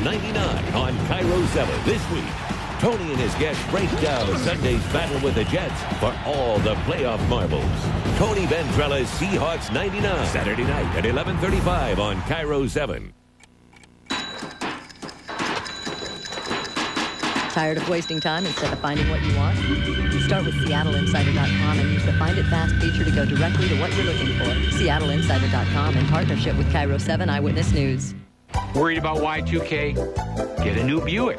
99 on Cairo 7 this week. Tony and his guests break down Sunday's battle with the Jets for all the playoff marbles. Tony Vendrella's Seahawks 99, Saturday night at 11:35 on Cairo 7. Tired of wasting time instead of finding what you want? Start with SeattleInsider.com and use the Find It Fast feature to go directly to what you're looking for. SeattleInsider.com in partnership with Cairo 7 Eyewitness News. Worried about Y2K? Get a new Buick.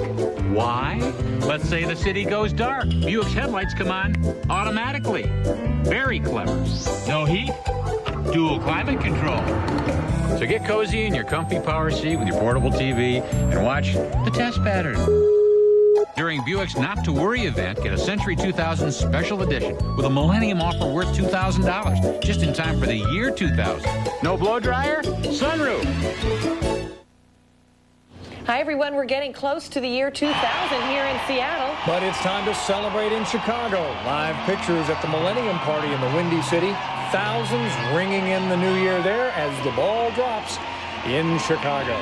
Why? Let's say the city goes dark. Buick's headlights come on automatically. Very clever. No heat, dual climate control. So get cozy in your comfy power seat with your portable TV and watch the test pattern. During Buick's Not to Worry event, get a Century 2000 Special Edition with a Millennium offer worth $2,000, just in time for the year 2000. No blow dryer? Sunroof. Hi, everyone. We're getting close to the year 2000 here in Seattle. But it's time to celebrate in Chicago. Live pictures at the Millennium Party in the Windy City. Thousands ringing in the new year there as the ball drops in Chicago.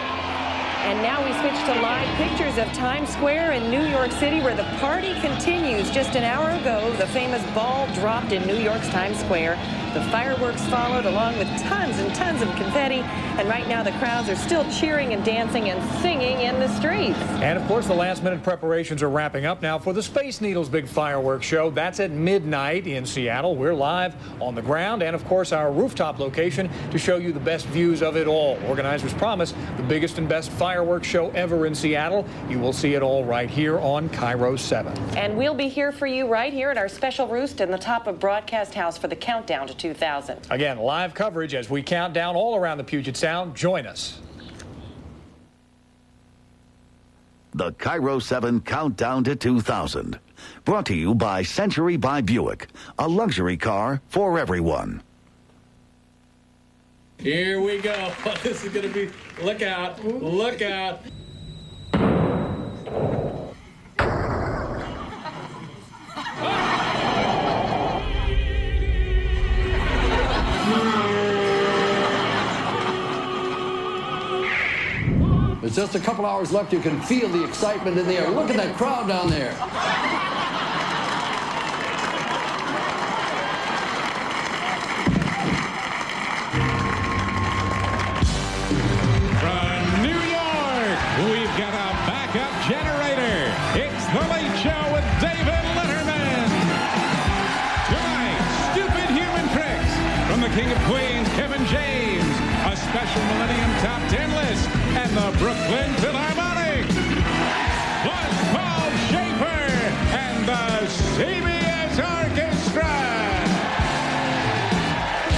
And now we switch to live pictures of Times Square in New York City, where the party continues. Just an hour ago, the famous ball dropped in New York's Times Square. The fireworks followed, along with tons and tons of confetti. And right now, the crowds are still cheering and dancing and singing in the streets. And, of course, the last-minute preparations are wrapping up now for the Space Needle's big fireworks show. That's at midnight in Seattle. We're live on the ground and, of course, our rooftop location to show you the best views of it all. Organizers promise the biggest and best fireworks show ever in Seattle. You will see it all right here on Cairo 7. And we'll be here for you right here at our special roost in the top of Broadcast House for the countdown to 2000. Again, live coverage as we count down all around the Puget Sound. Join us. The Cairo 7 Countdown to 2000. Brought to you by Century by Buick, a luxury car for everyone. Here we go. This is going to be, look out, look out. There's just a couple hours left. You can feel the excitement in the air. Look at that crowd down there. From New York, we've got a backup generator. It's The Late Show with David Letterman. Tonight, stupid human tricks from the King of Queens, Kevin James. A special Millennium Top 10 list and the Brooklyn Philharmonic. Plus Paul Schaefer and the CBS Orchestra.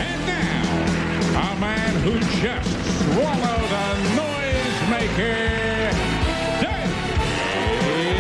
And now, a man who just swallowed a noisemaker, David Letterman.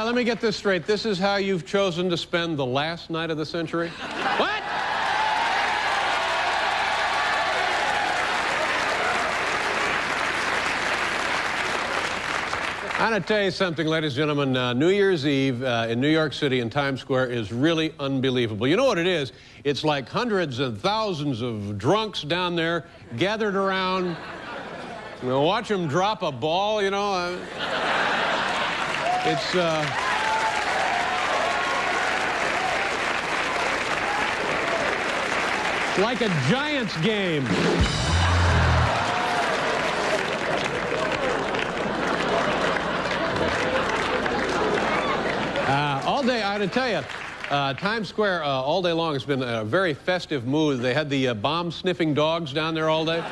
Let me get this straight. This is how you've chosen to spend the last night of the century? What? I'm going to tell you something, ladies and gentlemen. New Year's Eve in New York City in Times Square is really unbelievable. You know what it is? It's like hundreds and thousands of drunks down there gathered around. You know, watch them drop a ball, you know. It's like a Giants game. All day, I gotta tell you, Times Square all day long has been a very festive mood. They had the bomb-sniffing dogs down there all day.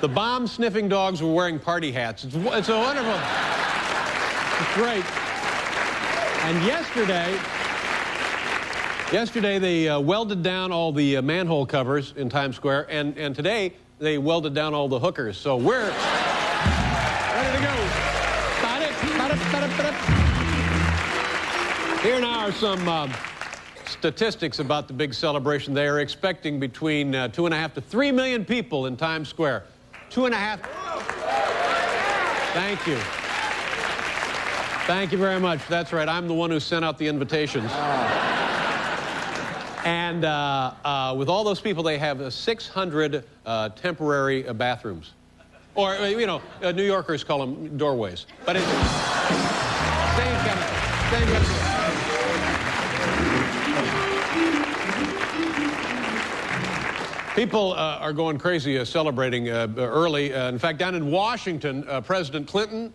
The bomb-sniffing dogs were wearing party hats. It's a wonderful... It's great. And yesterday they welded down all the manhole covers in Times Square, and today they welded down all the hookers. So we're ready to go. Here now are some statistics about the big celebration. They are expecting between 2.5 to 3 million people in Times Square. 2.5. Thank you. Thank you very much. That's right. I'm the one who sent out the invitations. And with all those people, they have 600 temporary bathrooms. Or, you know, New Yorkers call them doorways. But it's same kind of People are going crazy celebrating early. In fact, down in Washington, President Clinton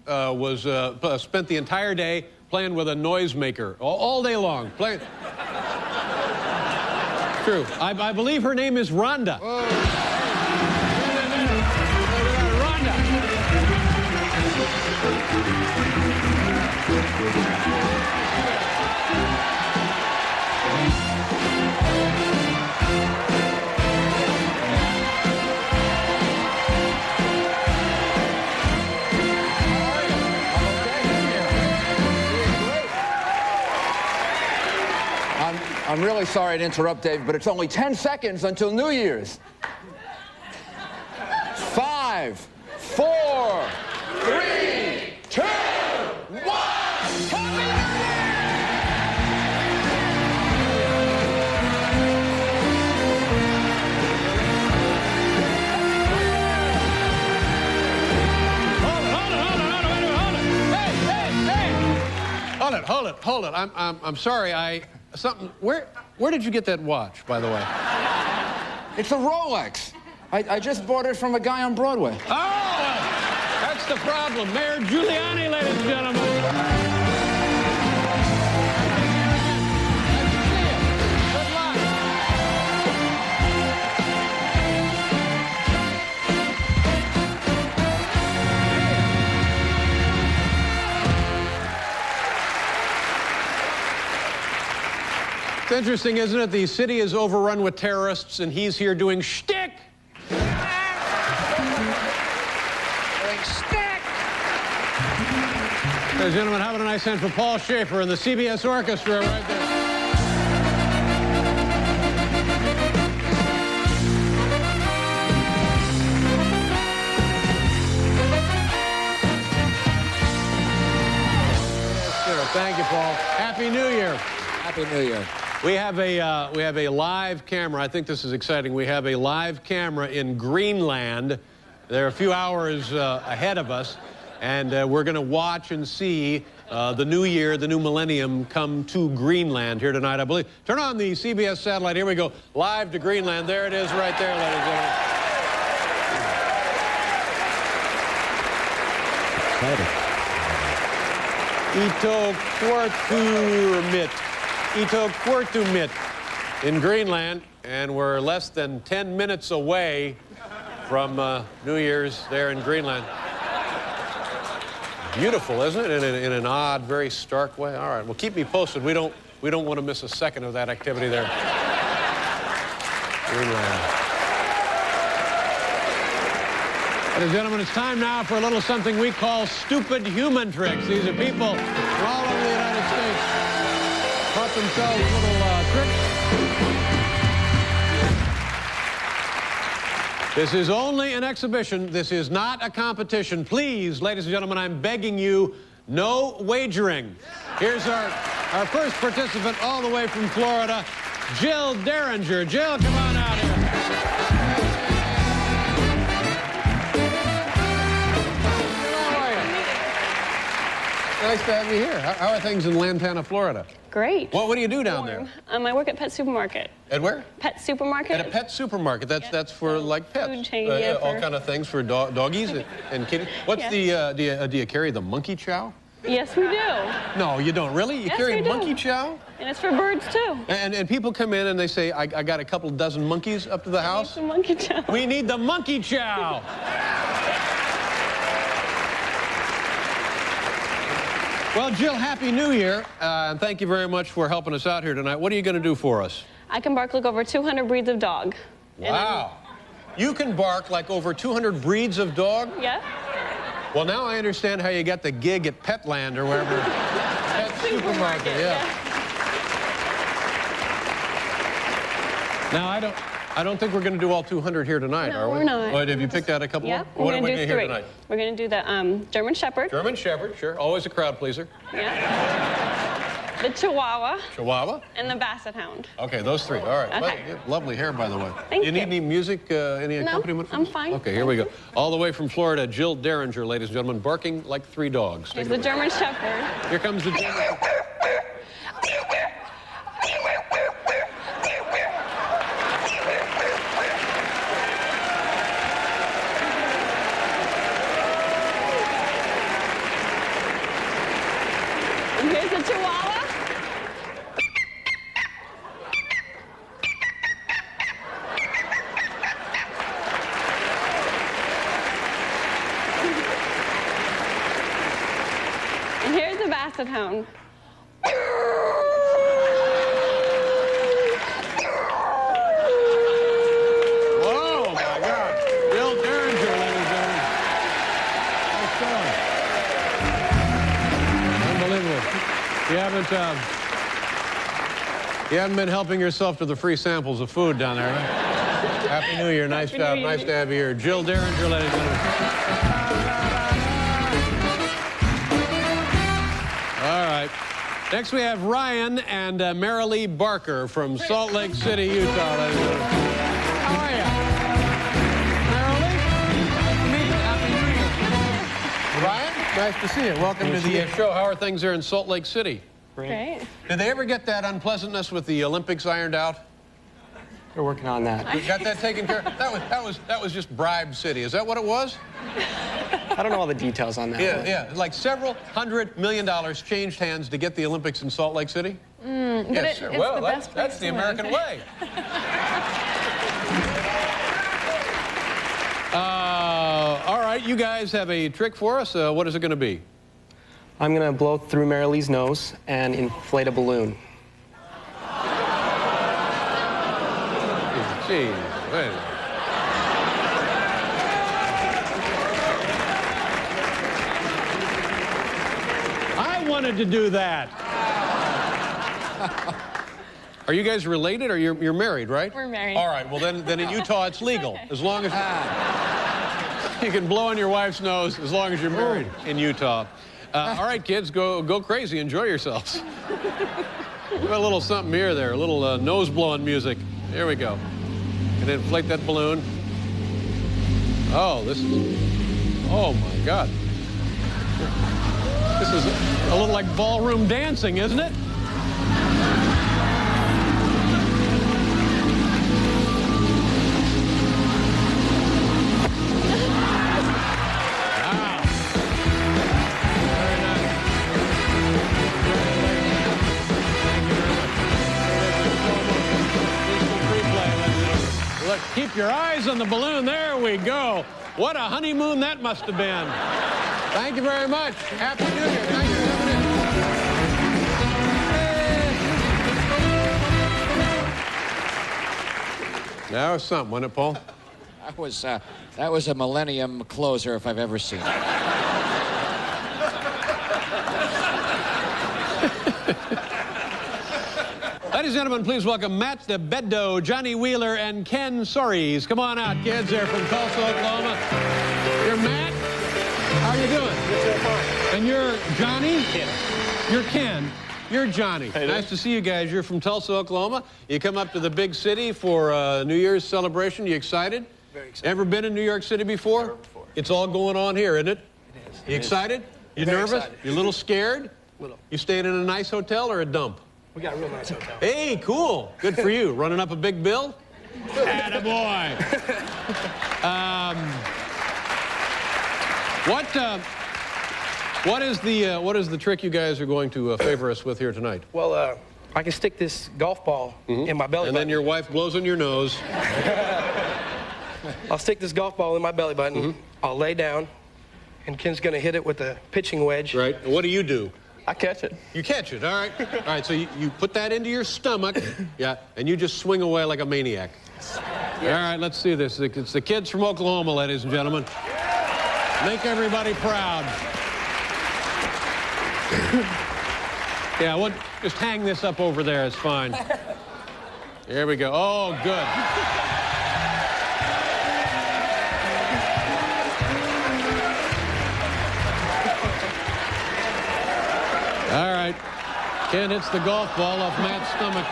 spent the entire day playing with a noisemaker all day long. True. I believe her name is Rhonda. I'm really sorry to interrupt, Dave, but it's only 10 seconds until New Year's. 5, 4, 3, 2, 1. Hold it. I'm sorry. Where did you get that watch, by the way? It's a Rolex. I just bought it from a guy on Broadway. Oh, that's the problem. Mayor Giuliani, ladies and gentlemen. Good luck. It's interesting, isn't it? The city is overrun with terrorists, and he's here doing shtick. Ladies and gentlemen, having a nice hand for Paul Schaefer and the CBS Orchestra right there. Thank you, Paul. Happy New Year. Happy New Year. We have a live camera. I think this is exciting. We have a live camera in Greenland. They're a few hours ahead of us, and we're going to watch and see the new year, the new millennium, come to Greenland here tonight, I believe. Turn on the CBS satellite. Here we go. Live to Greenland. There it is right there, ladies and gentlemen. Itokwartumit in Greenland, and we're less than 10 minutes away from New Year's there in Greenland. Beautiful, isn't it? In an odd, very stark way. All right, well, keep me posted. We don't want to miss a second of that activity there. Greenland. Ladies and gentlemen, it's time now for a little something we call stupid human tricks. These are people from all over the United States taught themselves little tricks. This is only an exhibition. This is not a competition. Please, ladies and gentlemen, I'm begging you, no wagering. Here's our first participant all the way from Florida, Jill Derringer. Jill, come on out here. Nice to have you here. How are things in Lantana, Florida? Great. What do you do down there? I work at Pet Supermarket. At where? Pet Supermarket. At a pet supermarket. That's for like pets. Food chain, all kind of things for doggies and kitties. What's do you carry the monkey chow? Yes, we do. No, you don't really? You carry monkey chow? And it's for birds too. And people come in and they say, I got a couple dozen monkeys up to the house. We need some monkey chow. We need the monkey chow. Well, Jill, Happy New Year, and thank you very much for helping us out here tonight. What are you going to do for us? I can bark like over 200 breeds of dog. Wow. You can bark like over 200 breeds of dog? Yeah. Well, now I understand how you got the gig at Petland or wherever. Pet Supermarket, yeah. Now, I don't think we're going to do all 200 here tonight, No, are we? we're not. Well, have you picked out a couple? Yeah, What are we we're going going to to do hear 3. tonight? We're going to do the German Shepherd. German Shepherd, sure. Always a crowd pleaser. Yeah. The Chihuahua. Chihuahua. And the Basset Hound. Okay, those 3. All right. Okay. Well, yeah, lovely hair, by the way. Thank you. Need you. any music, any accompaniment? I'm fine. Okay, here we go. All the way from Florida, Jill Derringer, ladies and gentlemen, barking like 3 dogs. Here's the German Shepherd. Here comes the German. And here's the Chihuahua. And here's the Basset Hound. Whoa, my God. Jill Derringer, ladies and gentlemen. Nice going. Unbelievable. You haven't been helping yourself to the free samples of food down there, right? Happy New Year. Nice job. Nice to have you here. Jill Derringer, ladies and gentlemen. All right. Next we have Ryan and Marilee Barker from Salt Lake City, Utah, ladies and gentlemen. How are you? Marilee? Happy New Year. Ryan, nice to see you. Welcome to the show. How are things there in Salt Lake City? Great. Did they ever get that unpleasantness with the Olympics ironed out? We're working on that. You got that taken care of? That was just Bribe City. Is that what it was? I don't know all the details on that. Yeah. Like several $100 million changed hands to get the Olympics in Salt Lake City? Yes, sir. Well, that's the American way. All right, you guys have a trick for us. What is it going to be? I'm going to blow through Marilee's nose and inflate a balloon. Gee, wait. I wanted to do that. Are you guys related, or you're married, right? We're married. All right, well, then in Utah, it's legal. As long as you can blow on your wife's nose, as long as you're married in Utah. All right, kids, go crazy. Enjoy yourselves. We've got a little something here there, a little nose-blowing music. Here we go. And inflate that balloon. Oh, oh my God. This is a little like ballroom dancing, isn't it? Wow. Very nice. Look, keep your eyes on the balloon. There we go. What a honeymoon that must have been. Thank you very much. Happy New Year. Thank you for coming in. That was something, wasn't it, Paul? That was a millennium closer if I've ever seen it. Ladies and gentlemen, please welcome Matt Beddoe, Johnny Wheeler, and Ken Soares. Come on out, kids. They're from Tulsa, Oklahoma. You're Matt. How are you doing? And you're Johnny? Ken. You're Ken. You're Johnny. Hey, nice to see you guys. You're from Tulsa, Oklahoma. You come up to the big city for New Year's celebration. You excited? Very excited. Ever been in New York City before? Never before. It's all going on here, isn't it? It is. You excited? You nervous? Excited. You a little scared? Little. You staying in a nice hotel or a dump? We got a real nice hotel. Hey, cool. Good for you. Running up a big bill? Attaboy. What is the trick you guys are going to favor us with here tonight? Well, I can stick this golf ball in my belly And button. then your wife blows on your nose. I'll stick this golf ball in my belly button. I'll lay down, and Ken's going to hit it with a pitching wedge. Right. And what do you do? I catch it. You catch it, all right. All right, so you put that into your stomach, yeah, and you just swing away like a maniac. Yes. All right, let's see this. It's the kids from Oklahoma, ladies and gentlemen. Make everybody proud. Yeah, just hang this up over there. It's fine. Here we go. Oh, good. All right. Ken hits the golf ball off Matt's stomach.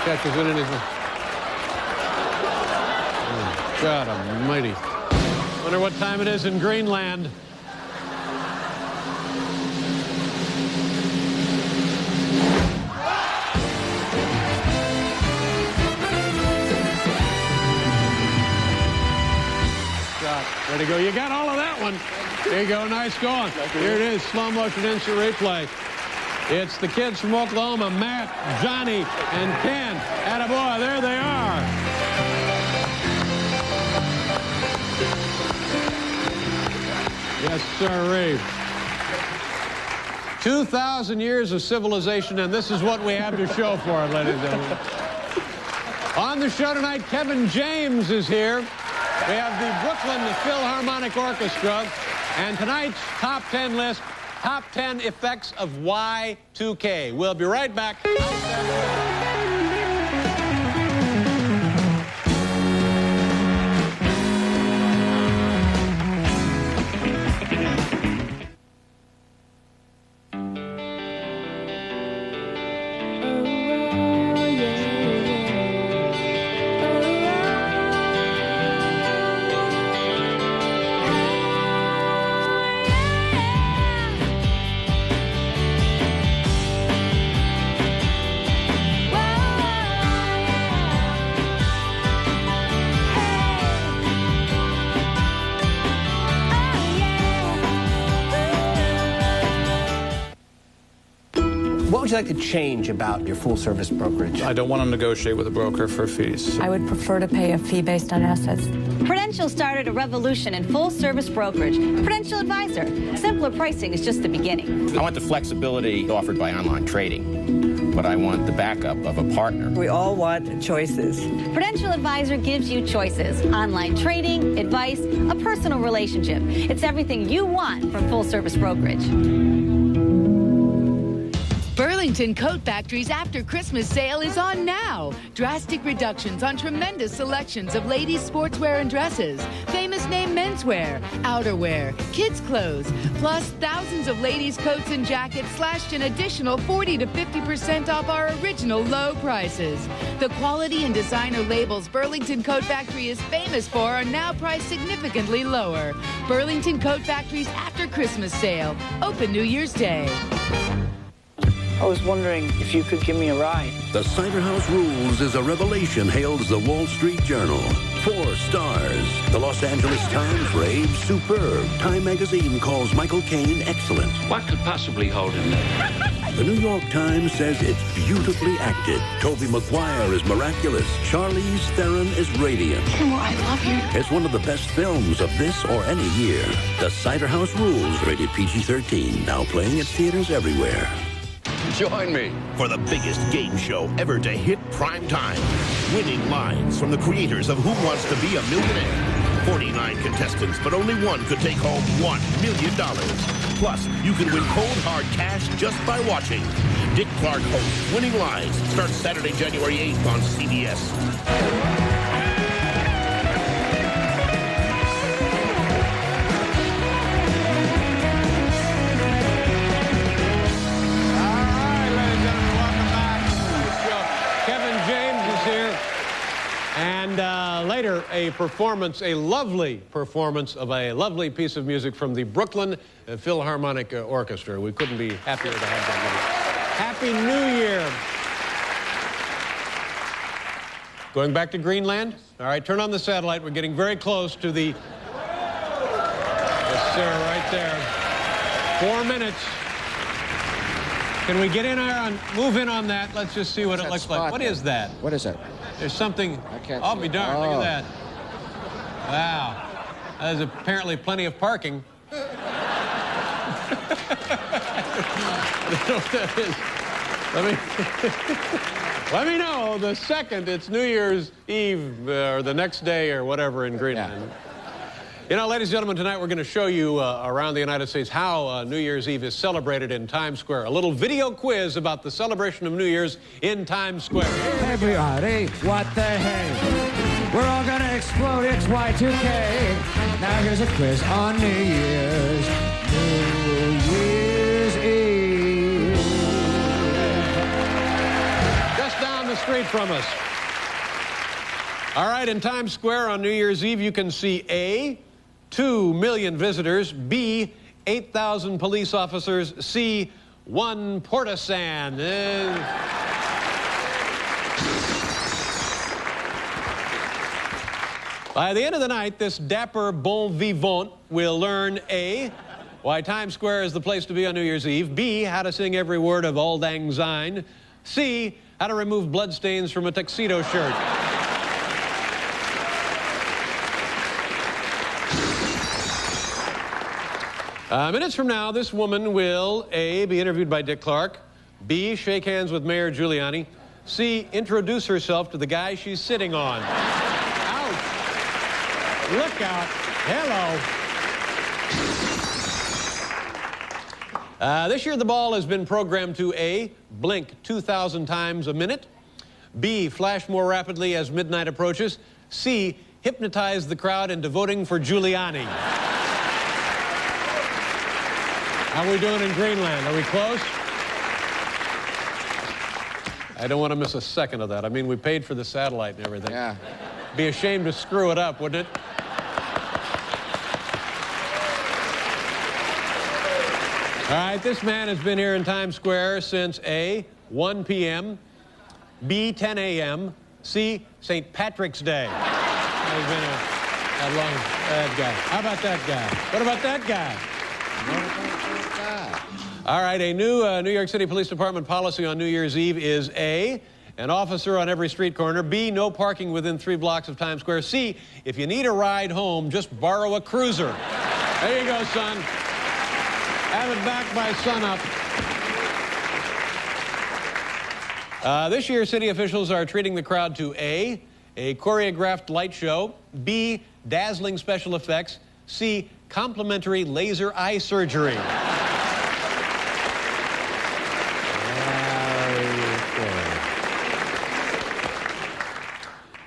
Catches it in his... Oh, God almighty. Wonder what time it is in Greenland. Way to go. You got all of that one. There you go. Nice going. Here it is. Slow motion instant replay. It's the kids from Oklahoma, Matt, Johnny, and Ken. Attaboy. There they are. Yes, sirree. 2,000 years of civilization, and this is what we have to show for it, ladies and gentlemen. On the show tonight, Kevin James is here. We have the Brooklyn Philharmonic Orchestra, and tonight's top 10 list, top 10 effects of Y2K. We'll be right back. What would you like to change about your full-service brokerage? I don't want to negotiate with a broker for fees. I would prefer to pay a fee based on assets. Prudential started a revolution in full-service brokerage. Prudential Advisor. Simpler pricing is just the beginning. I want the flexibility offered by online trading, but I want the backup of a partner. We all want choices. Prudential Advisor gives you choices. Online trading, advice, a personal relationship. It's everything you want from full-service brokerage. Burlington Coat Factory's after Christmas sale is on now. Drastic reductions on tremendous selections of ladies' sportswear and dresses, famous name menswear, outerwear, kids' clothes, plus thousands of ladies' coats and jackets slashed an additional 40 to 50% off our original low prices. The quality and designer labels Burlington Coat Factory is famous for are now priced significantly lower. Burlington Coat Factory's after Christmas sale, open New Year's Day. I was wondering if you could give me a ride. The Cider House Rules is a revelation, hails the Wall Street Journal. 4 stars. The Los Angeles Times raves superb. Time magazine calls Michael Caine excellent. What could possibly hold him there? The New York Times says it's beautifully acted. Tobey Maguire is miraculous. Charlize Theron is radiant. Oh, I love you. It's one of the best films of this or any year. The Cider House Rules, rated PG-13. Now playing at theaters everywhere. Join me for the biggest game show ever to hit prime time. Winning lines from the creators of Who Wants to Be a Millionaire. 49 contestants, but only one could take home $1 million. Plus, you can win cold, hard cash just by watching. Dick Clark hosts Winning Lines. Starts Saturday, January 8th on CBS. And later, a lovely performance of a lovely piece of music from the Brooklyn Philharmonic Orchestra. We couldn't be happier to have that with us. Happy New Year. Going back to Greenland? All right, turn on the satellite. We're getting very close to the... Yes, sir, right there. 4 minutes. Can we get in there on, move in on that? Let's just see what it looks like. What is that? What is it? There's something. I can't I'll see be it. darned. Look at that. Wow. There's apparently plenty of parking. know what that is? Let me know the second it's New Year's Eve or the next day or whatever in Greenland. Yeah. You know, ladies and gentlemen, tonight we're going to show you around the United States how New Year's Eve is celebrated in Times Square. A little video quiz about the celebration of New Year's in Times Square. Everybody, what the hey? We're all gonna explode, it's Y2K. Now here's a quiz on New Year's Eve. Just down the street from us. All right, in Times Square on New Year's Eve, you can see A, 2 million visitors, B, 8,000 police officers, C, 1 portisan. By the end of the night, this dapper bon vivant will learn A, why Times Square is the place to be on New Year's Eve, B, how to sing every word of Auld Lang Syne, C, how to remove bloodstains from a tuxedo shirt. Minutes from now, this woman will, A, be interviewed by Dick Clark, B, shake hands with Mayor Giuliani, C, introduce herself to the guy she's sitting on. Ouch. Look out. Hello. This year, the ball has been programmed to A, blink 2,000 times a minute, B, flash more rapidly as midnight approaches, C, hypnotize the crowd into voting for Giuliani. How are we doing in Greenland? Are we close? I don't want to miss a second of that. I mean, we paid for the satellite and everything. Yeah. Be ashamed to screw it up, wouldn't it? All right, this man has been here in Times Square since A, 1 p.m., B, 10 a.m., C, St. Patrick's Day. He's been that long, that guy. How about that guy? What about that guy? All right, a new New York City Police Department policy on New Year's Eve is A, an officer on every street corner, B, no parking within 3 blocks of Times Square, C, if you need a ride home, just borrow a cruiser. There you go, son. Have it back by sunup. This year, city officials are treating the crowd to A, choreographed light show, B, dazzling special effects, C, complimentary laser eye surgery.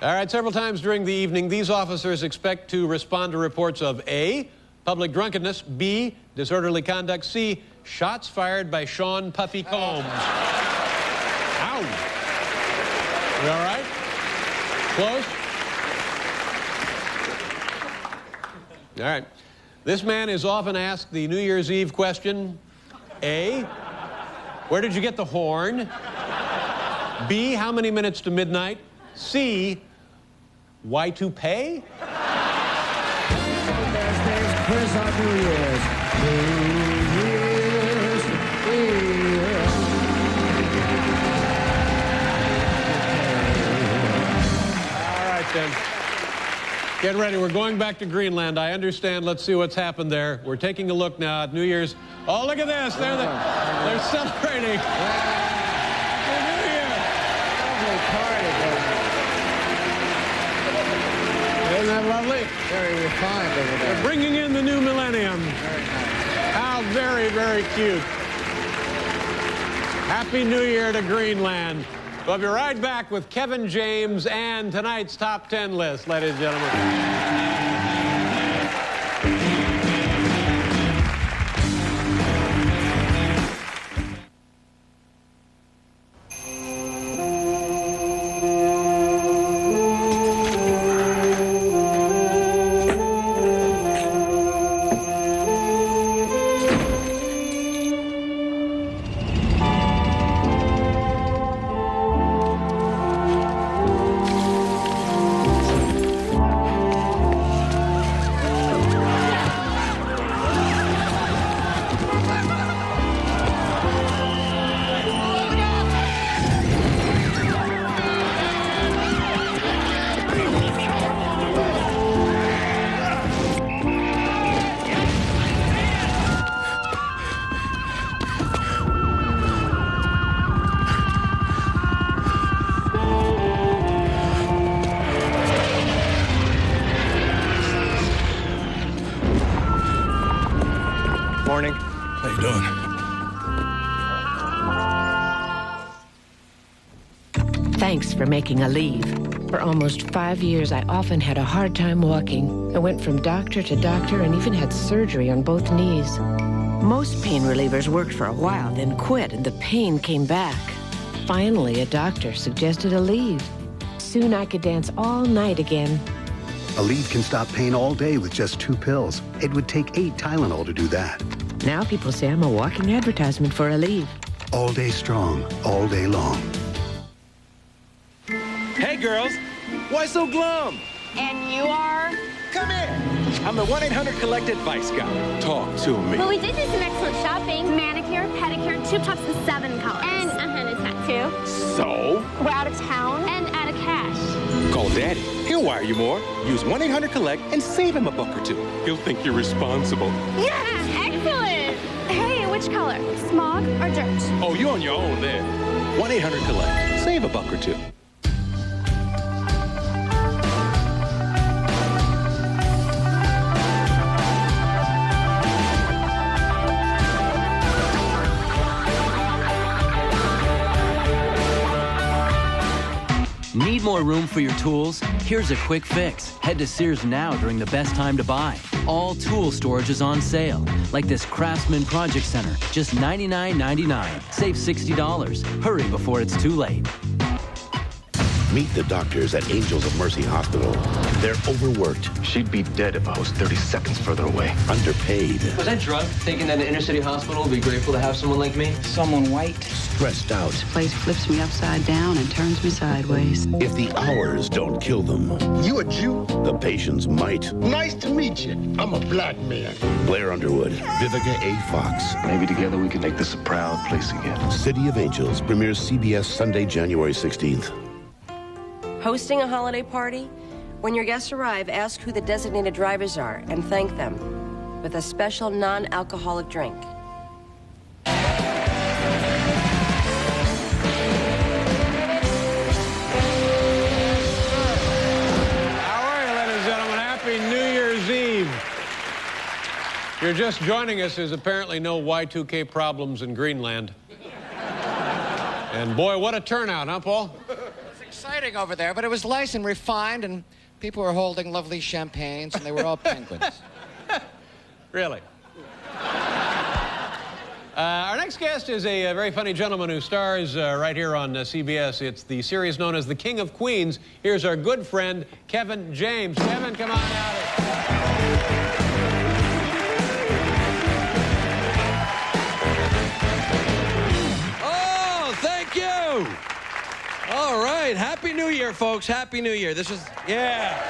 All right, several times during the evening, these officers expect to respond to reports of A, public drunkenness, B, disorderly conduct, C, shots fired by Sean Puffy Combs. Ow. You all right? Close? All right. This man is often asked the New Year's Eve question, A, where did you get the horn? B, how many minutes to midnight? C, why to pay? Thursday's quiz on New Year's Eve. All right, then. Get ready. We're going back to Greenland. I understand. Let's see what's happened there. We're taking a look now at New Year's. Oh, look at this. They're celebrating. New Year. Lovely party. Isn't that lovely? Very refined over there. They're bringing in the new millennium. Very nice. How very, very cute. Happy New Year to Greenland. We'll be right back with Kevin James and tonight's top 10 list, ladies and gentlemen. done. Thanks for making a leave. For almost 5 years, I often had a hard time walking. I went from doctor to doctor and even had surgery on both knees. Most pain relievers worked for a while, then quit, and the pain came back. Finally, a doctor suggested a leave. Soon I could dance all night again. Aleve can stop pain all day with just 2 pills. It would take 8 Tylenol to do that. Now people say I'm a walking advertisement for Aleve. All day strong, all day long. Hey, girls. Why so glum? And you are? Come here. I'm the 1-800-COLLECT advice guy. Talk to me. Well, we did do some excellent shopping. Manicure, pedicure, tube tops in 7 colors. And a henna tattoo. So? We're out of town and out of cash. Call Daddy. He'll wire you more. Use 1-800-COLLECT and save him a buck or two. He'll think you're responsible. Yeah, excellent. Hey, which color? Smog or dirt? Oh, you're on your own there. 1-800-COLLECT. Save a buck or two. Need more room for your tools? Here's a quick fix. Head to Sears now during the best time to buy. All tool storage is on sale, like this Craftsman Project Center, just $99.99. Save $60. Hurry before it's too late. Meet the doctors at Angels of Mercy Hospital. They're overworked. She'd be dead if I was 30 seconds further away. Underpaid. Was I drunk thinking that an inner city hospital would be grateful to have someone like me? Someone white. Stressed out. This place flips me upside down and turns me sideways. If the hours don't kill them, you a Jew? The patients might. Nice to meet you. I'm a black man. Blair Underwood, Vivica A. Fox. Maybe together we can make this a proud place again. City of Angels premieres CBS Sunday, January 16th. Hosting a holiday party? When your guests arrive, ask who the designated drivers are and thank them with a special non-alcoholic drink. How are you, ladies and gentlemen? Happy New Year's Eve. If you're just joining us, there's apparently no Y2K problems in Greenland. And boy, what a turnout, huh, Paul? Exciting over there, but it was nice and refined, and people were holding lovely champagnes, and they were all penguins. Really? Our next guest is a very funny gentleman who stars right here on CBS. It's the series known as The King of Queens. Here's our good friend, Kevin James. Kevin, come on out. Oh, thank you. All right. Happy New Year, folks. Happy New Year. This is, yeah,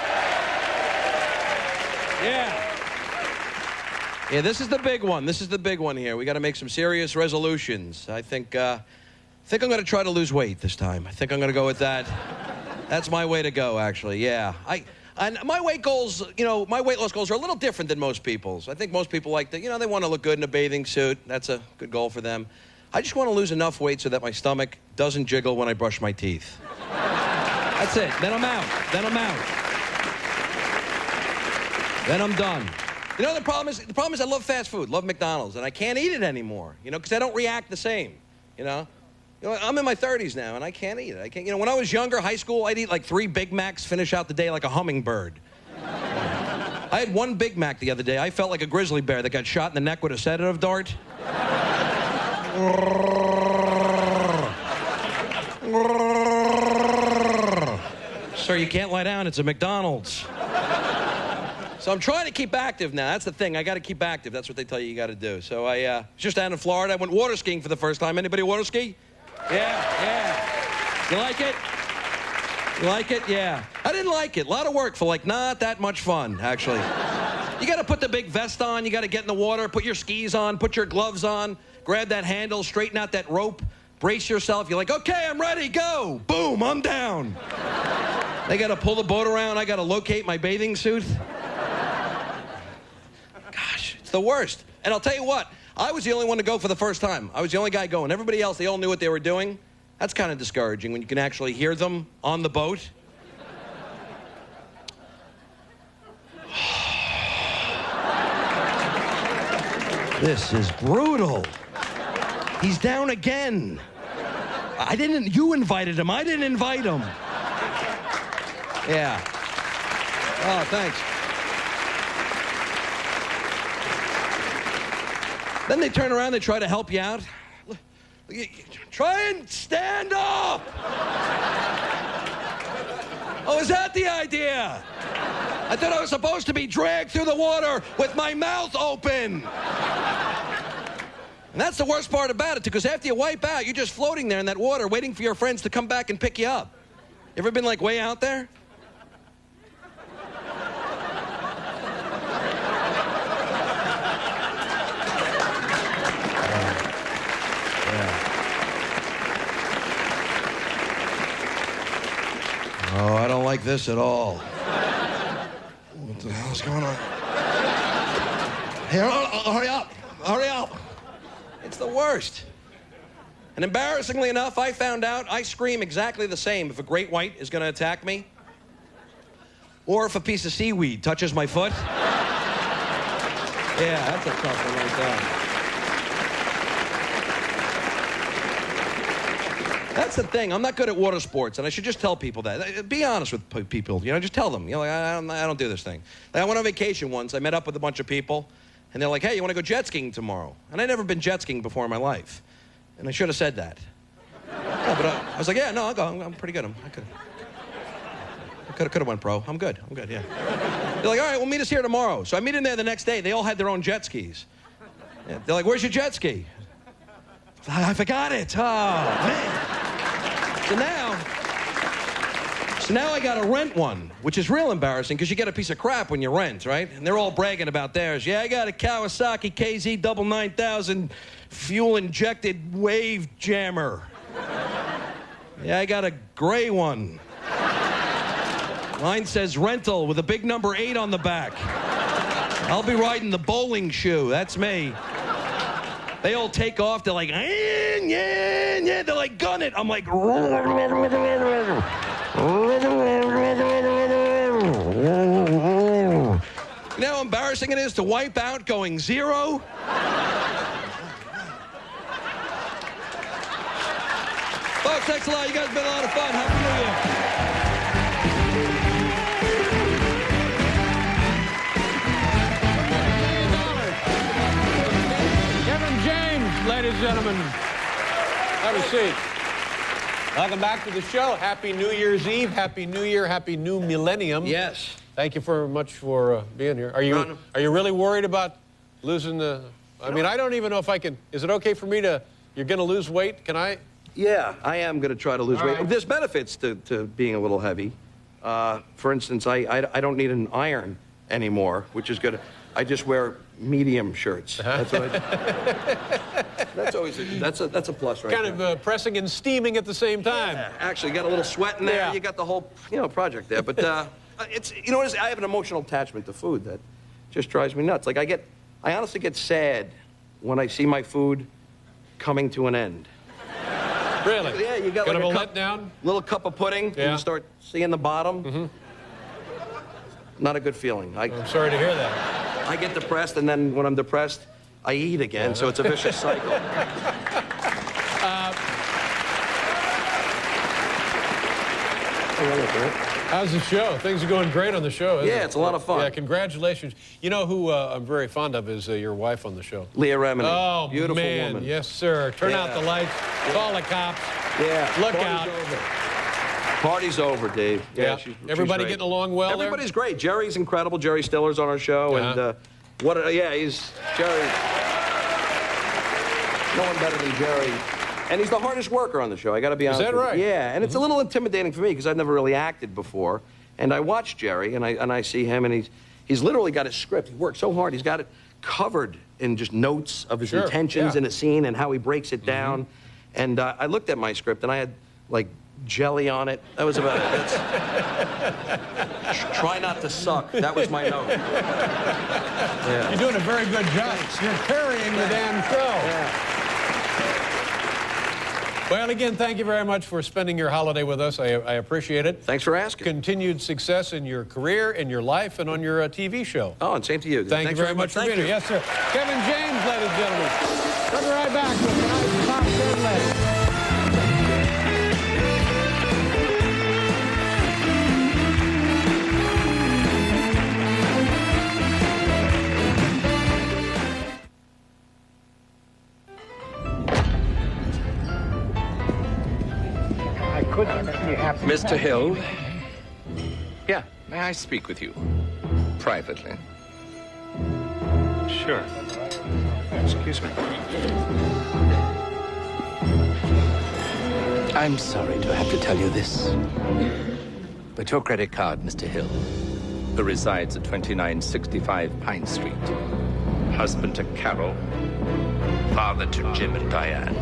this is the big one. This is the big one here. We got to make some serious resolutions. I think I'm going to try to lose weight this time. I think I'm going to go with that. That's my way to go, actually. Yeah. And my weight goals, my weight loss goals are a little different than most people's. I think most people like to, they want to look good in a bathing suit. That's a good goal for them. I just want to lose enough weight so that my stomach doesn't jiggle when I brush my teeth. That's it. Then I'm out. Then I'm done. The problem is I love fast food, love McDonald's, and I can't eat it anymore, because I don't react the same, I'm in my 30s now, and I can't eat it. I can't, when I was younger, high school, I'd eat like 3 Big Macs, finish out the day like a hummingbird. I had 1 Big Mac the other day. I felt like a grizzly bear that got shot in the neck with a sedative dart. Sir, you can't lie down. It's a McDonald's. So I'm trying to keep active now. That's the thing. I got to keep active. That's what they tell you got to do. So I just down in Florida. I went water skiing for the first time. Anybody water ski? Yeah. You like it? You like it? Yeah. I didn't like it. A lot of work for not that much fun, actually. You got to put the big vest on. You got to get in the water, put your skis on, put your gloves on, grab that handle, straighten out that rope, brace yourself. You're like, okay, I'm ready, go. Boom, I'm down. They got to pull the boat around. I got to locate my bathing suit. Gosh, it's the worst. And I'll tell you what, I was the only one to go for the first time. I was the only guy going. Everybody else, they all knew what they were doing. That's kind of discouraging when you can actually hear them on the boat. This is brutal. He's down again. You invited him. I didn't invite him. Yeah. Oh, thanks. Then they turn around, they try to help you out. Try and stand up! Oh, is that the idea? I thought I was supposed to be dragged through the water with my mouth open. And that's the worst part about it, because after you wipe out, you're just floating there in that water waiting for your friends to come back and pick you up. You ever been, like, way out there? Oh, I don't like this at all. What the hell's going on? Hey, hurry up. Hurry up. It's the worst. And embarrassingly enough, I found out I scream exactly the same if a great white is going to attack me or if a piece of seaweed touches my foot. Yeah, that's a tough one right there. That's the thing. I'm not good at water sports, and I should just tell people that. Be honest with people. You know, just tell them. You know, like, I don't do this thing. Like, I went on vacation once. I met up with a bunch of people, and they're like, hey, you want to go jet skiing tomorrow? And I'd never been jet skiing before in my life. And I should have said that. No, but I was like, yeah, no, I'll go. I'm pretty good. I could have went pro. I'm good, yeah. They're like, all right, we'll meet us here tomorrow. So I meet them there the next day. They all had their own jet skis. Yeah, they're like, where's your jet ski? I forgot it. Oh, man. So now I got to rent one, which is real embarrassing because you get a piece of crap when you rent, right? And they're all bragging about theirs. Yeah, I got a Kawasaki KZ double 9000 fuel-injected wave jammer. Yeah, I got a gray one. Mine says rental with a big number 8 on the back. I'll be riding the bowling shoe. That's me. They all take off. They're like, yeah. They're like, gun it. I'm like, you know how embarrassing it is to wipe out going 0? Folks, thanks a lot. You guys have been a lot of fun. Happy New Year. Ladies and gentlemen, have a seat. Welcome back to the show. Happy New Year's Eve. Happy New Year. Happy New Millennium. Yes. Thank you very much for being here. Are you really worried about losing the... I mean, I don't even know if I can... Is it okay for me to... You're going to lose weight? Can I... Yeah, I am going to try to lose weight. Right. There's benefits to being a little heavy. For instance, I don't need an iron anymore, which is good. I just wear medium shirts. That's what I do. That's a plus, right? Kind of pressing and steaming at the same time. Yeah, actually, you got a little sweat in there. Yeah. You got the whole, project there. But it's, I have an emotional attachment to food that just drives me nuts. Like I honestly get sad when I see my food coming to an end. Really? Yeah, you got kind like of a letdown. Little cup of pudding, and you start seeing the bottom. Mm-hmm. Not a good feeling. I'm sorry to hear that. I get depressed, and then when I'm depressed, I eat again, so it's a vicious cycle. How's the show? Things are going great on the show, isn't it? It's a lot of fun. Yeah, congratulations. You know who I'm very fond of is your wife on the show. Leah Remini. Oh, beautiful man. woman. Yes, sir. Turn out the lights. Call the cops. Yeah. Look out. Party's over, Dave. Yeah. She's Everybody great. getting along well Everybody's great. Jerry's incredible. Jerry Stiller's on our show. And he's Jerry. No one better than Jerry. And he's the hardest worker on the show, I got to be honest with you. Is that right? Yeah, and it's a little intimidating for me because I've never really acted before. And I watch Jerry, and I see him, and he's literally got his script. He worked so hard. He's got it covered in just notes of his intentions in a scene and how he breaks it down. And I looked at my script, and I had, like, jelly on it. That was about it. Try not to suck. That was my note. Yeah. You're doing a very good job. You're carrying the damn show. Yeah. Well, again, thank you very much for spending your holiday with us. I appreciate it. Thanks for asking. Continued success in your career, in your life, and on your TV show. Oh, and same to you. Thank you very much for being here. Yes, sir. Kevin James, ladies and gentlemen. We'll be right back with tonight's Top 10 list. Mr. Hill? Yeah, may I speak with you? Privately? Sure. Excuse me. I'm sorry to have to tell you this, but your credit card, Mr. Hill, who resides at 2965 Pine Street, husband to Carol, father to Jim and Diane.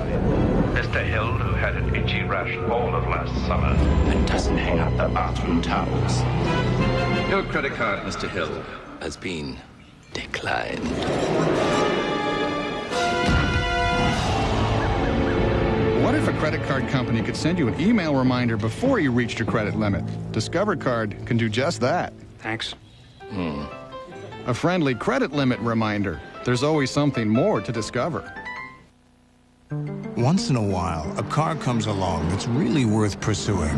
Mr. Hill, who had an itchy rash all of last summer and doesn't hang out the bathroom towels. Your credit card, Mr. Hill, has been declined. What if a credit card company could send you an email reminder before you reached your credit limit? Discover Card can do just that. Thanks. A friendly credit limit reminder. There's always something more to discover. Once in a while, a car comes along that's really worth pursuing.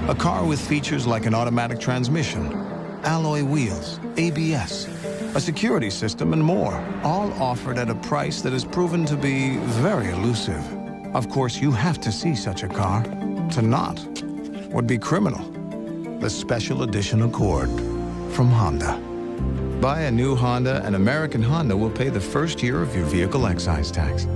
A car with features like an automatic transmission, alloy wheels, ABS, a security system, and more, all offered at a price that has proven to be very elusive. Of course, you have to see such a car. To not would be criminal. The Special Edition Accord from Honda. Buy a new Honda, and American Honda will pay the first year of your vehicle excise tax.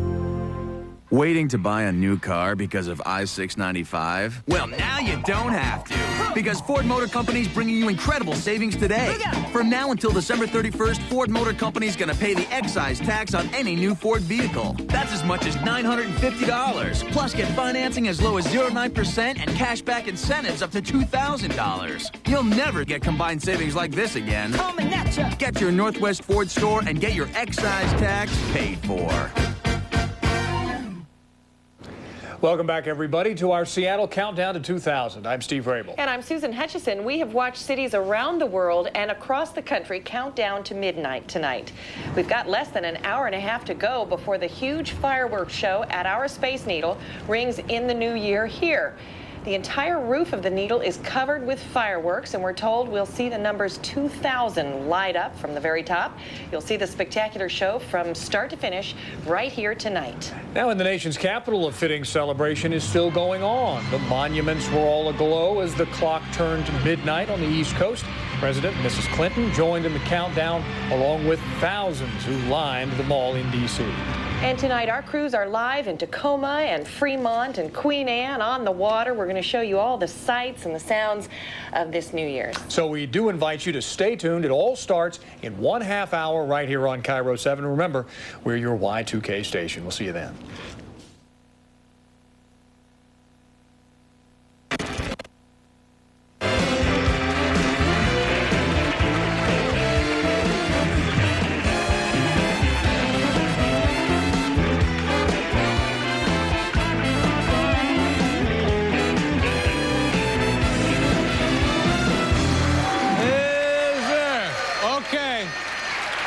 Waiting to buy a new car because of I-695? Well, now you don't have to, because Ford Motor Company's bringing you incredible savings today. From now until December 31st, Ford Motor Company's going to pay the excise tax on any new Ford vehicle. That's as much as $950. Plus, get financing as low as 0.9% and cashback incentives up to $2,000. You'll never get combined savings like this again. Get your Northwest Ford store and get your excise tax paid for. Welcome back, everybody, to our Seattle Countdown to 2000. I'm Steve Rabel. And I'm Susan Hutchison. We have watched cities around the world and across the country count down to midnight tonight. We've got less than an hour and a half to go before the huge fireworks show at our Space Needle rings in the new year here. The entire roof of the Needle is covered with fireworks, and we're told we'll see the numbers 2,000 light up from the very top. You'll see the spectacular show from start to finish right here tonight. Now in the nation's capital, a fitting celebration is still going on. The monuments were all aglow as the clock turned to midnight on the East Coast. President and Mrs. Clinton joined in the countdown along with thousands who lined the mall in D.C. And tonight, our crews are live in Tacoma and Fremont and Queen Anne on the water. We're going to show you all the sights and the sounds of this New Year's. So we do invite you to stay tuned. It all starts in 1/2 hour right here on Cairo 7. Remember, we're your Y2K station. We'll see you then.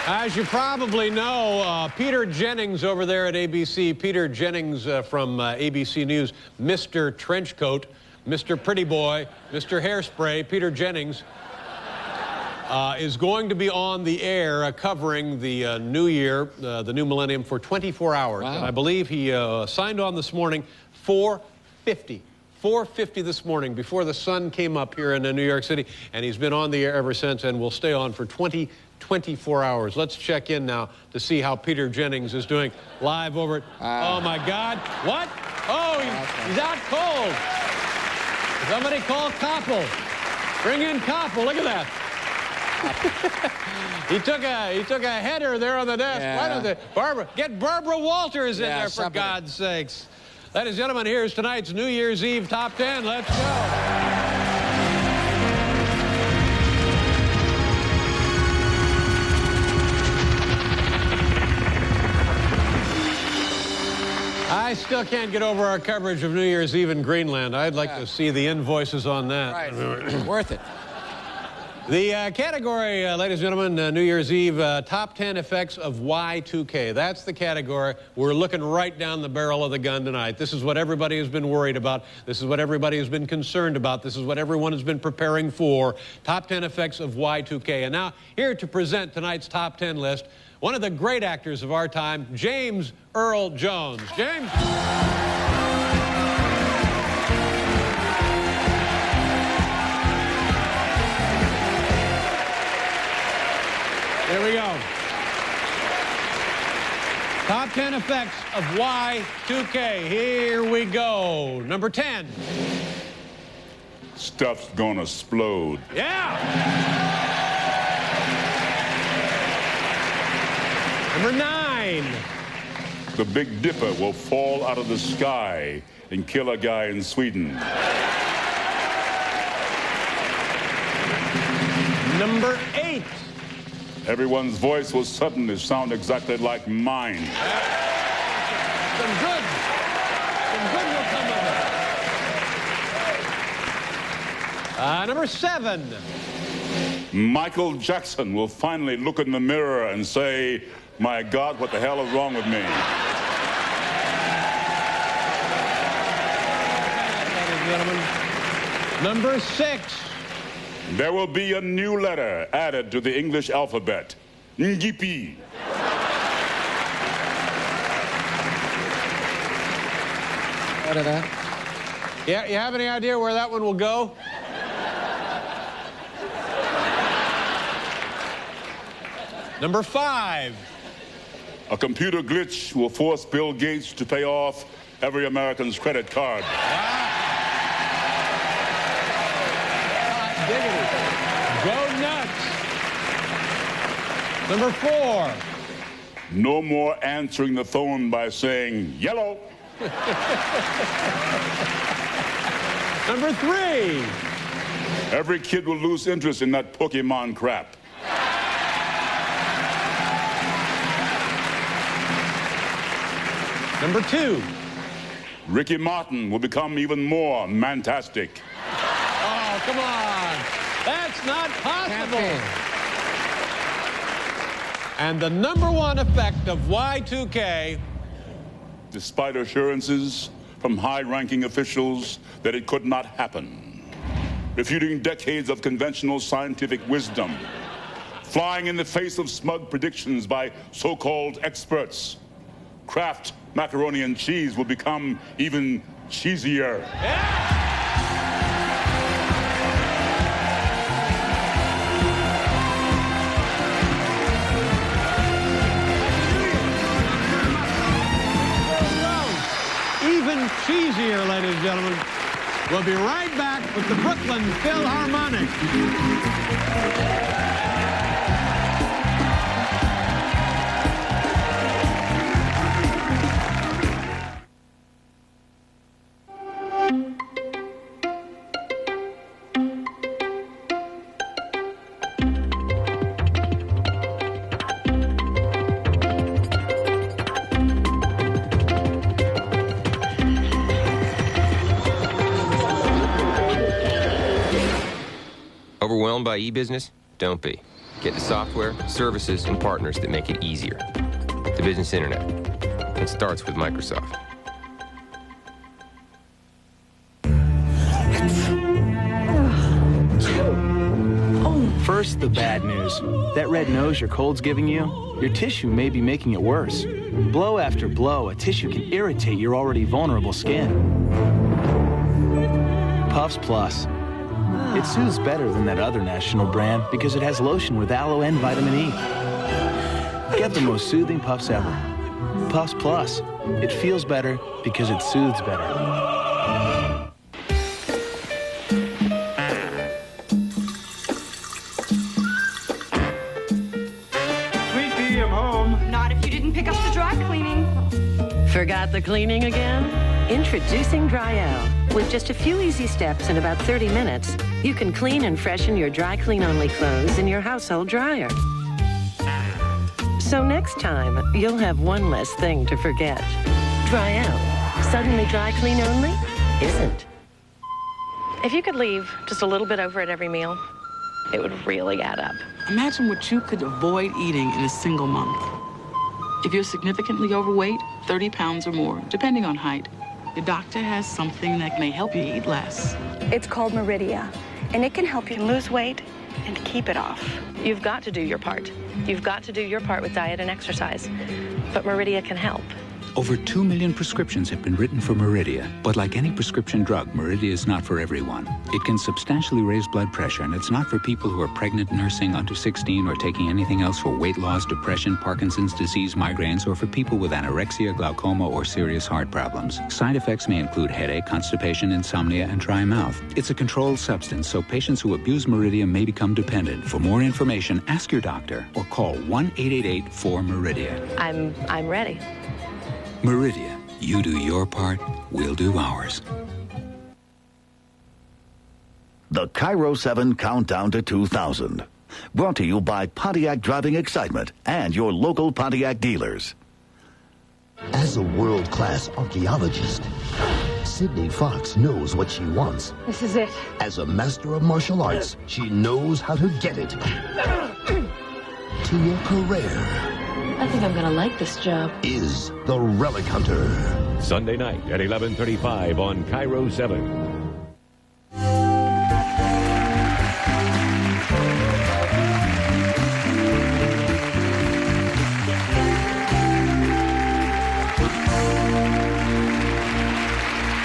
As you probably know, Peter Jennings over there at ABC, Peter Jennings from ABC News, Mr. Trenchcoat, Mr. Pretty Boy, Mr. Hairspray, Peter Jennings, is going to be on the air covering the new year, the new millennium, for 24 hours. Wow. And I believe he signed on this morning 4:50. 4:50 this morning before the sun came up here in New York City, and he's been on the air ever since and will stay on for 24 hours. Let's check in now to see how Peter Jennings is doing live over at... Oh, my God. What? Oh, he's out cold. Somebody call Koppel. Bring in Koppel. Look at that. He took a header there on the desk. Yeah. Why don't they... Get Barbara Walters in there, for God's sakes. Ladies and gentlemen, here's tonight's New Year's Eve Top 10. Let's go. I still can't get over our coverage of New Year's Eve in Greenland. I'd like to see the invoices on that. Right. Worth it. The category, ladies and gentlemen, New Year's Eve, top 10 effects of Y2K. That's the category. We're looking right down the barrel of the gun tonight. This is what everybody has been worried about. This is what everybody has been concerned about. This is what everyone has been preparing for. Top 10 effects of Y2K. And now, here to present tonight's top 10 list, one of the great actors of our time, James Earl Jones. James? Here we go. Top 10 effects of Y2K. Here we go. Number 10. Stuff's gonna explode. Yeah. Number 9. The Big Dipper will fall out of the sky and kill a guy in Sweden. Number 8. Everyone's voice will suddenly sound exactly like mine. Some good will come of it. Number 7. Michael Jackson will finally look in the mirror and say, "My God, what the hell is wrong with me?" Ladies and gentlemen. Number 6. There will be a new letter added to the English alphabet. Ngipi. What of that? Yeah, you have any idea where that one will go? Number 5. A computer glitch will force Bill Gates to pay off every American's credit card. Go nuts. Number 4. No more answering the phone by saying, "Yellow." Number 3. Every kid will lose interest in that Pokemon crap. Number 2. Ricky Martin will become even more mantastic. Oh, come on. That's not possible. And the number 1 effect of Y2K. Despite assurances from high-ranking officials that it could not happen, refuting decades of conventional scientific wisdom, flying in the face of smug predictions by so-called experts, Kraft macaroni and cheese will become even cheesier. Even cheesier, ladies and gentlemen. We'll be right back with the Brooklyn Philharmonic. Overwhelmed by e-business? Don't be. Get the software, services, and partners that make it easier. The business internet. It starts with Microsoft. First, the bad news. That red nose your cold's giving you, your tissue may be making it worse. Blow after blow, a tissue can irritate your already vulnerable skin. Puffs Plus. It soothes better than that other national brand because it has lotion with aloe and vitamin E. Get the most soothing puffs ever. Puffs Plus. It feels better because it soothes better. Sweet pea, I'm home. Not if you didn't pick up the dry cleaning. Forgot the cleaning again? Introducing Dryel. With just a few easy steps in about 30 minutes, you can clean and freshen your dry clean-only clothes in your household dryer. So next time, you'll have one less thing to forget. Dryel. Suddenly dry clean only isn't. If you could leave just a little bit over at every meal, it would really add up. Imagine what you could avoid eating in a single month. If you're significantly overweight, 30 pounds or more, depending on height, your doctor has something that may help you eat less. It's called Meridia, and it can help you lose weight and keep it off. You've got to do your part. You've got to do your part with diet and exercise. But Meridia can help. Over 2 million prescriptions have been written for Meridia, but like any prescription drug, Meridia is not for everyone. It can substantially raise blood pressure, and it's not for people who are pregnant, nursing, under 16, or taking anything else for weight loss, depression, Parkinson's disease, migraines, or for people with anorexia, glaucoma, or serious heart problems. Side effects may include headache, constipation, insomnia, and dry mouth. It's a controlled substance, so patients who abuse Meridia may become dependent. For more information, ask your doctor or call 1-888-4-MERIDIA. I'm ready. Meridia, you do your part, we'll do ours. The Cairo 7 Countdown to 2000. Brought to you by Pontiac Driving Excitement and your local Pontiac dealers. As a world-class archaeologist, Sydney Fox knows what she wants. This is it. As a master of martial arts, she knows how to get it. Tia Carrere I think I'm gonna like this job. is the Relic Hunter. Sunday night at 11:35 on Cairo 7.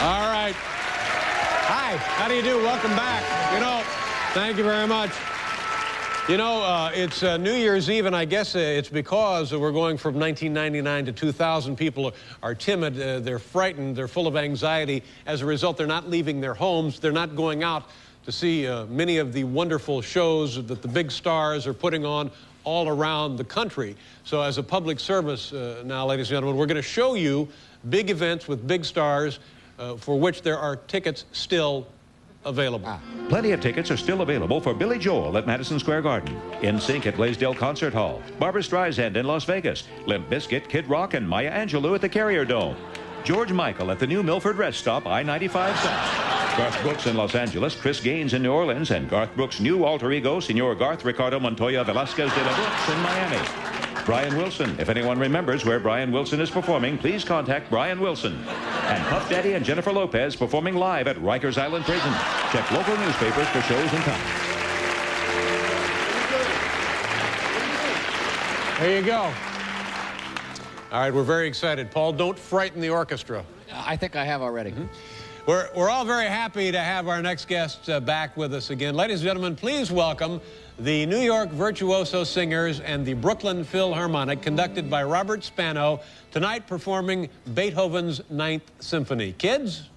All right. Hi, how do you do? Welcome back. Thank you very much. It's New Year's Eve, and I guess it's because we're going from 1999 to 2000. People are timid, they're frightened, they're full of anxiety. As a result, they're not leaving their homes. They're not going out to see many of the wonderful shows that the big stars are putting on all around the country. So as a public service now, ladies and gentlemen, we're going to show you big events with big stars for which there are tickets still available. Plenty of tickets are still available for Billy Joel at Madison Square Garden, NSYNC at Blaisdell Concert Hall, Barbra Streisand in Las Vegas, Limp Bizkit, Kid Rock, and Maya Angelou at the Carrier Dome, George Michael at the new Milford Rest Stop, I-95 South, Garth Brooks in Los Angeles, Chris Gaines in New Orleans, and Garth Brooks' new alter ego, Senor Garth Ricardo Montoya Velasquez de la Brooks in Miami. Brian Wilson. If anyone remembers where Brian Wilson is performing, please contact Brian Wilson. And Puff Daddy and Jennifer Lopez performing live at Rikers Island Prison. Check local newspapers for shows and times. There you go. All right, we're very excited. Paul, don't frighten the orchestra. I think I have already. We're all very happy to have our next guest back with us again. Ladies and gentlemen, please welcome the New York Virtuoso Singers and the Brooklyn Philharmonic, conducted by Robert Spano, tonight performing Beethoven's Ninth Symphony. Kids?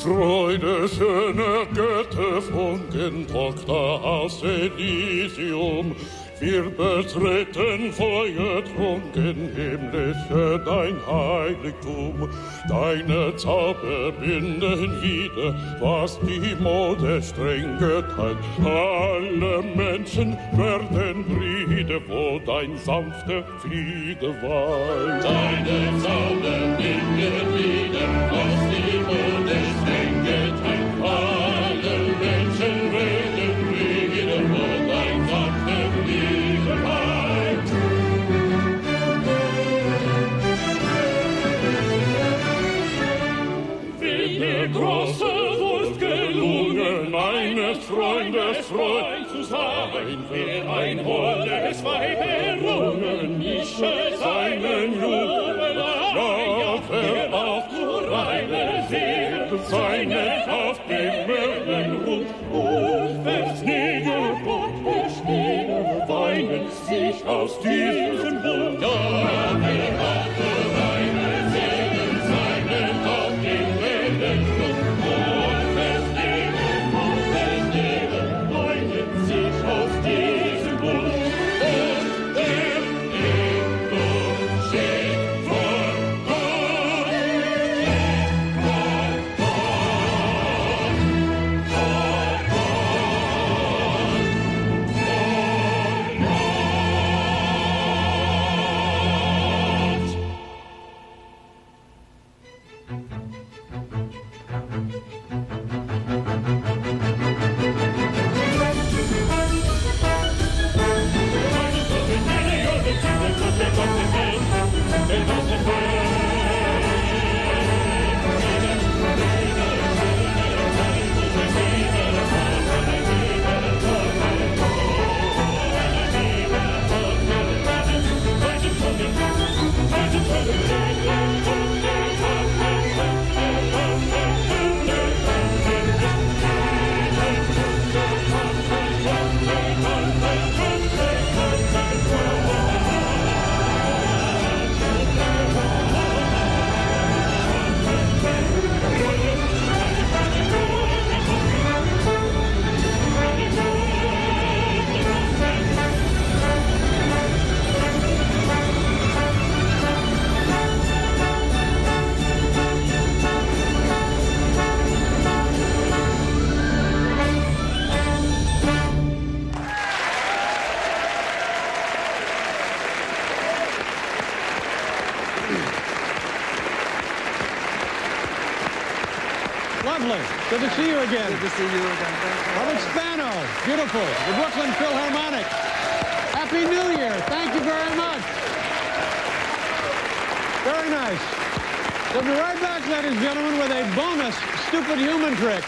Freude, schöne Götter, Funken, Tochter aus Elysium, wir betreten feuertrunken himmlische dein Heiligtum. Deine Zauber binden wieder, was die Mode streng geteilt. Alle Menschen werden Brüder, wo dein sanfter Friede weilt. Deine Zauber binden wieder, was die Mode streng geteilt. Alle Menschen werden Brüder, wo dein sanfter Friede weilt. Wie die große Wurst gelungen, eines Freundes Freund zu sein, wer ein holdes Weib errungen, mische seinen Jubel ein, ja, wer auch nur eine Seele seinen auf dem again. Good to see you again. Robert Spano, beautiful. The Brooklyn Philharmonic. Happy New Year. Thank you very much. Very nice. We'll be right back, ladies and gentlemen, with a bonus stupid human trick.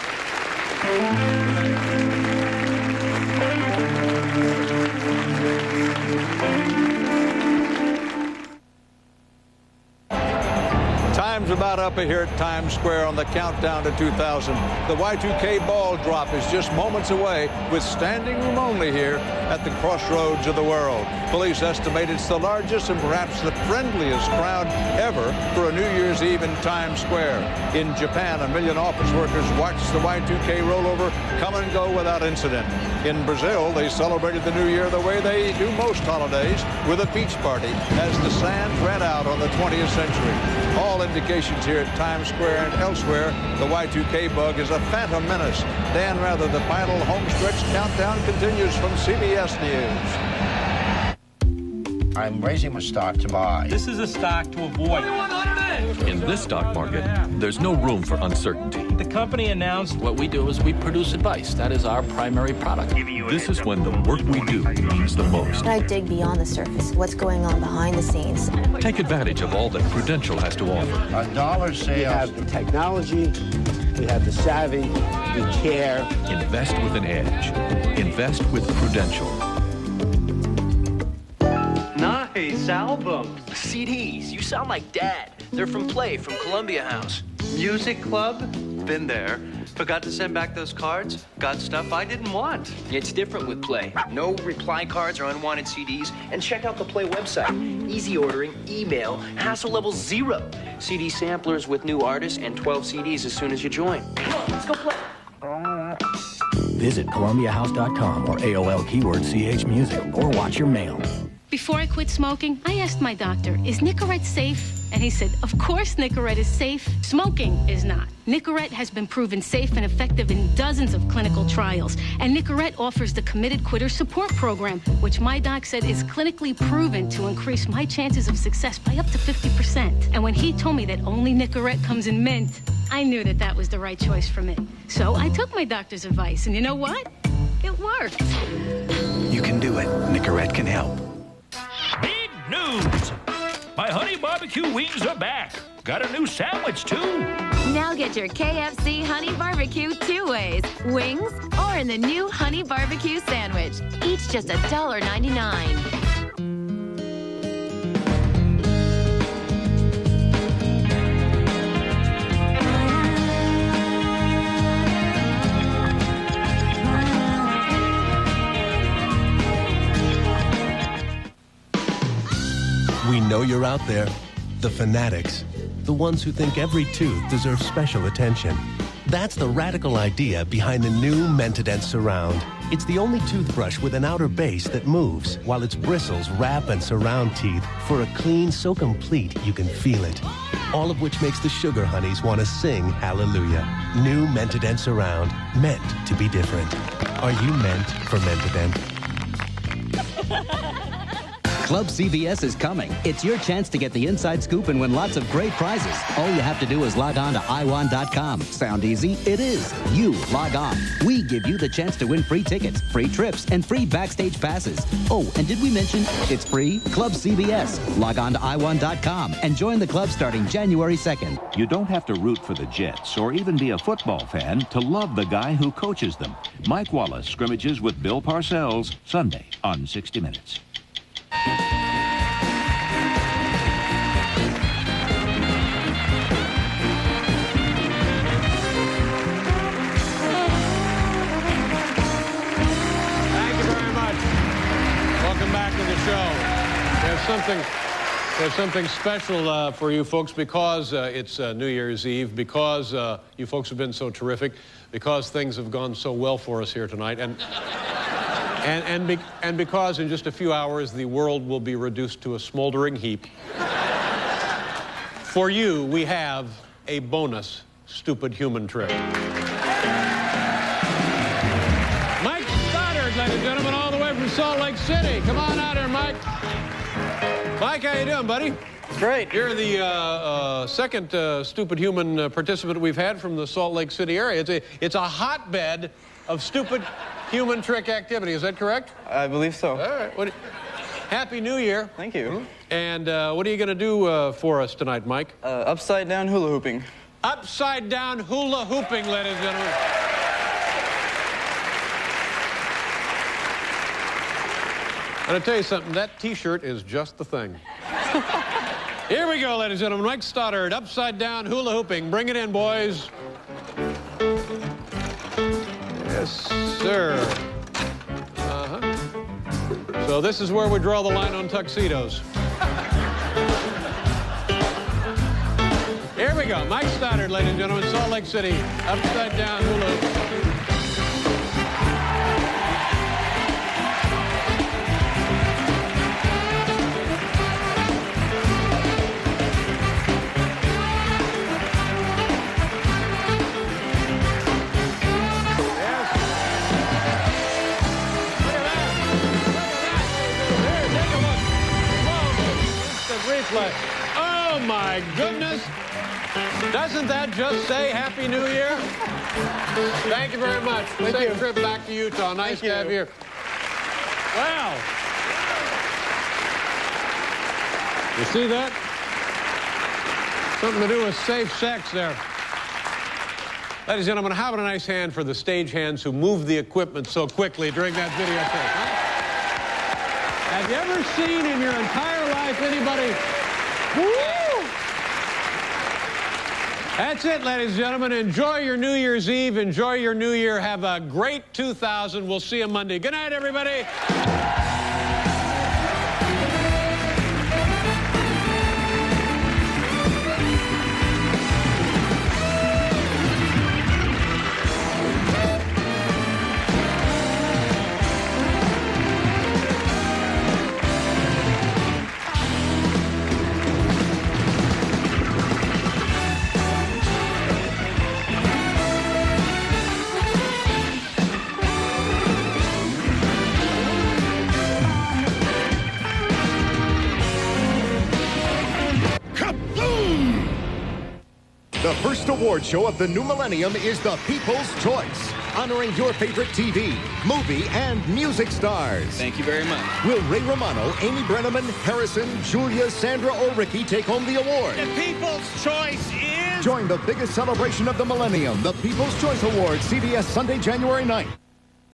Time's about up here at Times Square on the countdown to 2000. The Y2K ball drop is just moments away with standing room only here at the crossroads of the world. Police estimate it's the largest and perhaps the friendliest crowd ever for a New Year's Eve in Times Square. In Japan, 1 million office workers watched the Y2K rollover come and go without incident. In Brazil, they celebrated the New Year the way they do most holidays, with a beach party as the sands ran out on the 20th century. All indications here at Times Square and elsewhere, the Y2K bug is a phantom menace. Dan Rather, the final homestretch countdown continues from CBS News. I'm raising my stock to buy. This is a stock to avoid. In this stock market, there's no room for uncertainty. The company announced what we do is we produce advice. That is our primary product. This is when the work we do means the most. I dig beyond the surface. What's going on behind the scenes? Take advantage of all that Prudential has to offer. A dollar sales. We have the technology, we have the savvy, we care. Invest with an edge. Invest with Prudential. Nice albums. CDs. You sound like Dad. They're from Play, from Columbia House. Music Club? Been there. Forgot to send back those cards? Got stuff I didn't want. It's different with Play. No reply cards or unwanted CDs. And check out the Play website. Easy ordering, email, hassle level 0. CD samplers with new artists and 12 CDs as soon as you join. Come on, let's go play. Visit ColumbiaHouse.com or AOL keyword CH Music or watch your mail. Before I quit smoking, I asked my doctor, is Nicorette safe? And he said, of course Nicorette is safe. Smoking is not. Nicorette has been proven safe and effective in dozens of clinical trials. And Nicorette offers the Committed Quitter Support Program, which my doc said is clinically proven to increase my chances of success by up to 50%. And when he told me that only Nicorette comes in mint, I knew that that was the right choice for me. So I took my doctor's advice, and you know what? It worked. You can do it. Nicorette can help. Big news! My honey barbecue wings are back. Got a new sandwich, too. Now get your KFC Honey Barbecue 2 ways. Wings or in the new Honey Barbecue Sandwich. Each just $1.99. We know you're out there, the fanatics, the ones who think every tooth deserves special attention. That's the radical idea behind the new Mentadent Surround. It's the only toothbrush with an outer base that moves, while its bristles wrap and surround teeth for a clean so complete you can feel it. All of which makes the sugar honeys want to sing hallelujah. New Mentadent Surround, meant to be different. Are you meant for Mentadent? Club CVS is coming. It's your chance to get the inside scoop and win lots of great prizes. All you have to do is log on to iWan.com. Sound easy? It is. You log on. We give you the chance to win free tickets, free trips, and free backstage passes. Oh, and did we mention it's free? Club CVS. Log on to iWan.com and join the club starting January 2nd. You don't have to root for the Jets or even be a football fan to love the guy who coaches them. Mike Wallace scrimmages with Bill Parcells Sunday on 60 Minutes. There's something special for you folks because it's New Year's Eve, because you folks have been so terrific, because things have gone so well for us here tonight, and because in just a few hours the world will be reduced to a smoldering heap. For you, we have a bonus stupid human trick. Mike Stoddard, ladies and gentlemen, all the way from Salt Lake City. Come on out here, Mike. Mike, how you doing, buddy? Great. You're the second stupid human participant we've had from the Salt Lake City area. It's a hotbed of stupid human trick activity. Is that correct? I believe so. All right. Happy New Year. Thank you. And what are you going to do for us tonight, Mike? Upside down hula hooping. Upside down hula hooping, ladies and gentlemen. I'm going to tell you something. That T-shirt is just the thing. Here we go, ladies and gentlemen. Mike Stoddard, upside down hula hooping. Bring it in, boys. Yes, sir. So this is where we draw the line on tuxedos. Here we go. Mike Stoddard, ladies and gentlemen, Salt Lake City, upside down hula hooping. Oh, my goodness. Doesn't that just say Happy New Year? Thank you very much. Safe trip back to Utah. Nice to have you here. Wow. You see that? Something to do with safe sex there. Ladies and gentlemen, have a nice hand for the stagehands who moved the equipment so quickly during that videotape. Huh? Have you ever seen in your entire life anybody... Woo! That's it, ladies and gentlemen. Enjoy your New Year's Eve. Enjoy your New Year. Have a great 2000. We'll see you Monday. Good night, everybody. The first award show of the new millennium is the People's Choice, honoring your favorite TV, movie, and music stars. Thank you very much. Will Ray Romano, Amy Brenneman, Harrison, Julia, Sandra, or Ricky take home the award? The People's Choice is... Join the biggest celebration of the millennium, the People's Choice Awards, CBS Sunday, January 9th.